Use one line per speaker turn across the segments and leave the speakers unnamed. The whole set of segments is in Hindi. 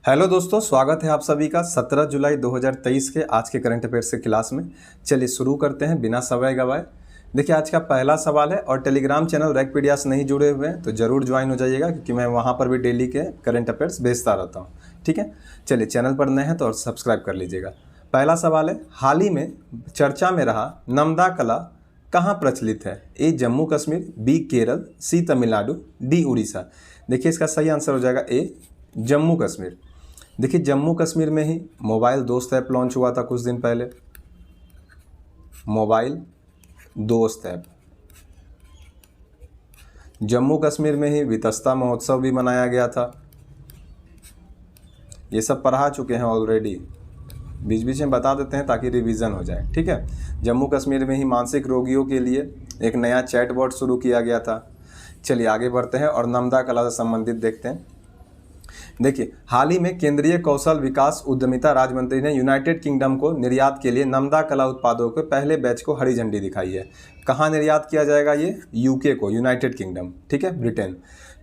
हेलो दोस्तों, स्वागत है आप सभी का 17 जुलाई 2023 के आज के करंट अफेयर्स के क्लास में। चलिए शुरू करते हैं बिना समय गवाए। देखिए आज का पहला सवाल है और टेलीग्राम चैनल रैकपीडिया से नहीं जुड़े हुए हैं तो ज़रूर ज्वाइन हो जाइएगा, क्योंकि मैं वहाँ पर भी डेली के करंट अफेयर्स भेजता रहता हूँ। ठीक है, चलिए चैनल पर नए हैं तो और सब्सक्राइब कर लीजिएगा। पहला सवाल है, हाल ही में चर्चा में रहा नमदा कला कहाँ प्रचलित है? ए जम्मू कश्मीर, बी केरल, सी तमिलनाडु, डी उड़ीसा। देखिए इसका सही आंसर हो जाएगा ए जम्मू कश्मीर। देखिए जम्मू कश्मीर में ही मोबाइल दोस्त ऐप लॉन्च हुआ था कुछ दिन पहले। मोबाइल दोस्त ऐप। जम्मू कश्मीर में ही वितस्ता महोत्सव भी मनाया गया था। ये सब पढ़ा चुके हैं ऑलरेडी, बीच बीच में बता देते हैं ताकि रिवीजन हो जाए। ठीक है, जम्मू कश्मीर में ही मानसिक रोगियों के लिए एक नया चैटबॉट शुरू किया गया था। चलिए आगे बढ़ते हैं और नमदा कला से संबंधित देखते हैं। देखिए हाल ही में केंद्रीय कौशल विकास उद्यमिता राज्य मंत्री ने यूनाइटेड किंगडम को निर्यात के लिए नमदा कला उत्पादों के पहले बैच को हरी झंडी दिखाई है। कहाँ निर्यात किया जाएगा? ये यूके को, यूनाइटेड किंगडम, ठीक है, ब्रिटेन।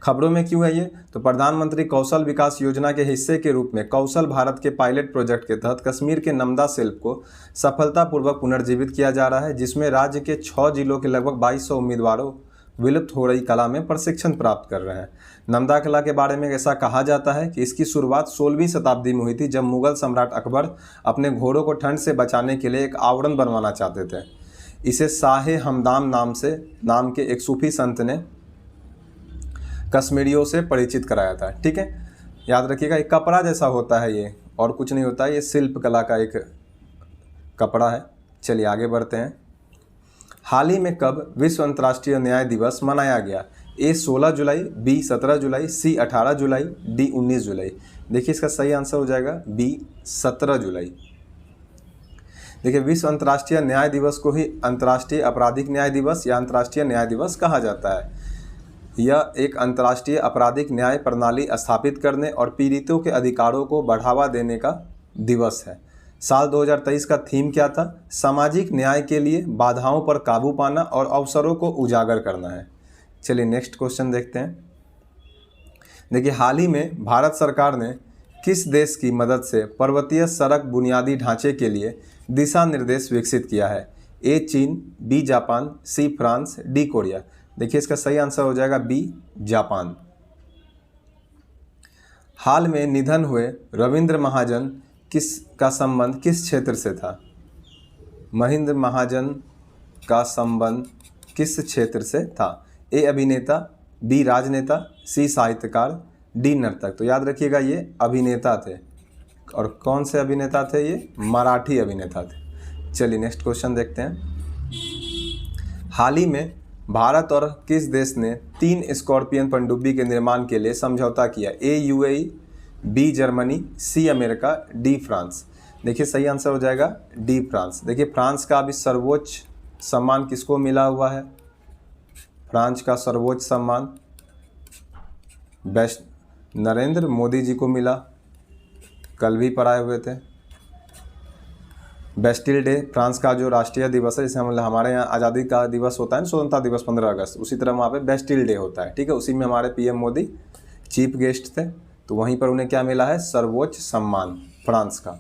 खबरों में क्यों है ये? तो प्रधानमंत्री कौशल विकास योजना के हिस्से के रूप में कौशल भारत के पायलट प्रोजेक्ट के तहत कश्मीर के नमदा शिल्प को सफलतापूर्वक पुनर्जीवित किया जा रहा है, जिसमें राज्य के 6 जिलों के लगभग 2200 उम्मीदवारों विलुप्त हो रही कला में प्रशिक्षण प्राप्त कर रहे हैं। नमदा कला के बारे में ऐसा कहा जाता है कि इसकी शुरुआत 16वीं शताब्दी में हुई थी, जब मुगल सम्राट अकबर अपने घोड़ों को ठंड से बचाने के लिए एक आवरण बनवाना चाहते थे। इसे शाह हमदान नाम के एक सूफी संत ने कश्मीरियों से परिचित कराया था। ठीक है, याद रखिएगा, एक कपड़ा जैसा होता है ये, और कुछ नहीं होता है, ये शिल्प कला का एक कपड़ा है। चलिए आगे बढ़ते हैं। हाल ही में कब विश्व अंतर्राष्ट्रीय न्याय दिवस मनाया गया? ए 16 जुलाई, बी 17 जुलाई, सी 18 जुलाई, डी 19 जुलाई। देखिए इसका सही आंसर हो जाएगा बी 17 जुलाई। देखिए विश्व अंतर्राष्ट्रीय न्याय दिवस को ही अंतर्राष्ट्रीय आपराधिक न्याय दिवस या अंतर्राष्ट्रीय न्याय दिवस कहा जाता है। यह एक अंतर्राष्ट्रीय आपराधिक न्याय प्रणाली स्थापित करने और पीड़ितों के अधिकारों को बढ़ावा देने का दिवस है। साल 2023 का थीम क्या था? सामाजिक न्याय के लिए बाधाओं पर काबू पाना और अवसरों को उजागर करना है। चलिए नेक्स्ट क्वेश्चन देखते हैं। देखिए हाल ही में भारत सरकार ने किस देश की मदद से पर्वतीय सड़क बुनियादी ढांचे के लिए दिशा निर्देश विकसित किया है? ए चीन, B Japan, C France, D Korea. देखिए इसका सही आंसर हो जाएगा बी जापान। हाल में निधन हुए रविंद्र महाजन का संबंध किस क्षेत्र से था? महेंद्र महाजन का संबंध किस क्षेत्र से था? ए अभिनेता, बी राजनेता, सी साहित्यकार, डी नर्तक। तो याद रखिएगा ये अभिनेता थे, और कौन से अभिनेता थे? ये मराठी अभिनेता थे। चलिए नेक्स्ट क्वेश्चन देखते हैं। हाल ही में भारत और किस देश ने 3 स्कॉर्पियन पनडुब्बी के निर्माण के लिए समझौता किया? A UAE, B Germany, C America, D France. देखिए सही आंसर हो जाएगा डी फ्रांस। देखिए फ्रांस का अभी सर्वोच्च सम्मान किसको मिला हुआ है? फ्रांस का सर्वोच्च सम्मान नरेंद्र मोदी जी को मिला, कल भी पढ़ाए हुए थे। बेस्टिल डे फ्रांस का जो राष्ट्रीय दिवस है, जैसे हमारे यहाँ आज़ादी का दिवस होता है ना, स्वतंत्रता दिवस 15 अगस्त, उसी तरह वहाँ पे बेस्टिल डे होता है। ठीक है, उसी में हमारे पीएम मोदी चीफ गेस्ट थे, तो वहीं पर उन्हें क्या मिला है? सर्वोच्च सम्मान फ्रांस का।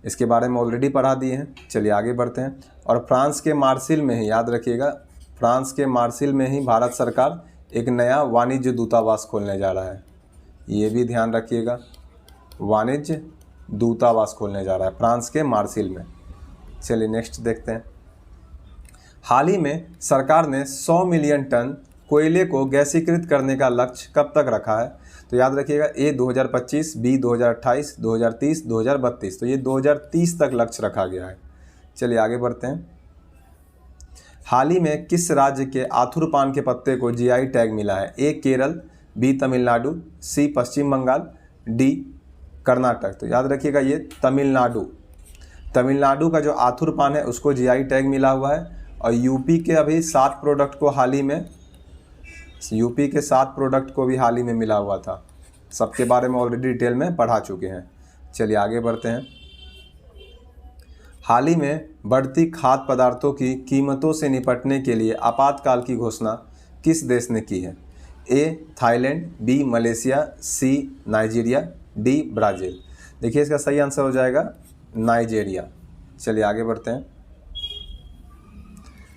इसके बारे में ऑलरेडी पढ़ा दिए हैं। चलिए आगे बढ़ते हैं। और फ्रांस के मार्सिल में ही, याद रखिएगा, फ्रांस के मार्सिल में ही भारत सरकार एक नया वाणिज्य दूतावास खोलने जा रहा है। ये भी ध्यान रखिएगा, वाणिज्य दूतावास खोलने जा रहा है फ्रांस के मार्सिल में। चलिए नेक्स्ट देखते हैं। हाल ही में सरकार ने 100 मिलियन टन कोयले को गैसीकृत करने का लक्ष्य कब तक रखा है? तो याद रखिएगा, ए 2025, बी 2028, 2030, 2032। तो ये 2030 तक लक्ष्य रखा गया है। चलिए आगे बढ़ते हैं। हाल ही में किस राज्य के आथुर पान के पत्ते को जीआई टैग मिला है? ए केरल, बी तमिलनाडु, सी पश्चिम बंगाल, डी कर्नाटक। तो याद रखिएगा ये तमिलनाडु का जो आथुर पान है उसको जीआई टैग मिला हुआ है। और यूपी के अभी 7 प्रोडक्ट को हाल ही में, यूपी के 7 प्रोडक्ट को भी हाल ही में मिला हुआ था। सबके बारे में ऑलरेडी डिटेल में पढ़ा चुके हैं। चलिए आगे बढ़ते हैं। हाल ही में बढ़ती खाद्य पदार्थों की कीमतों से निपटने के लिए आपातकाल की घोषणा किस देश ने की है? A Thailand, B Malaysia, C Nigeria, D Brazil. देखिए इसका सही आंसर हो जाएगा नाइजेरिया। चलिए आगे बढ़ते हैं।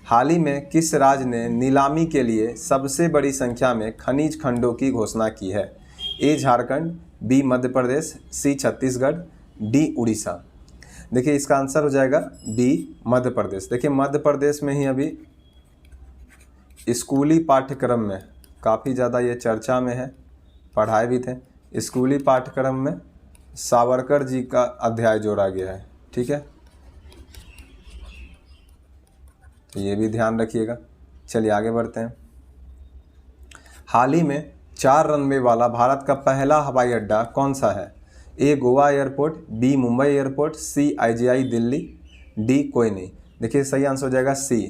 हाल ही में किस राज्य ने नीलामी के लिए सबसे बड़ी संख्या में खनिज खंडों की घोषणा की है? ए झारखंड, बी मध्य प्रदेश, सी छत्तीसगढ़, डी उड़ीसा। देखिए इसका आंसर हो जाएगा बी मध्य प्रदेश। देखिए मध्य प्रदेश में ही अभी स्कूली पाठ्यक्रम में काफ़ी ज़्यादा ये चर्चा में है, पढ़ाए भी थे। स्कूली पाठ्यक्रम में सावरकर जी का अध्याय जोड़ा गया है, ठीक है, तो ये भी ध्यान रखिएगा। चलिए आगे बढ़ते हैं। हाल ही में 4 रनवे वाला भारत का पहला हवाई अड्डा कौन सा है? A Goa airport, B Mumbai airport, C IGI Delhi, D कोई नहीं। देखिए सही आंसर हो जाएगा सी,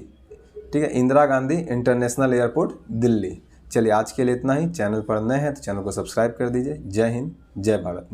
ठीक है, इंदिरा गांधी इंटरनेशनल एयरपोर्ट दिल्ली। चलिए आज के लिए इतना ही। चैनल पर नए हैं तो चैनल को सब्सक्राइब कर दीजिए। जय हिंद, जय भारत।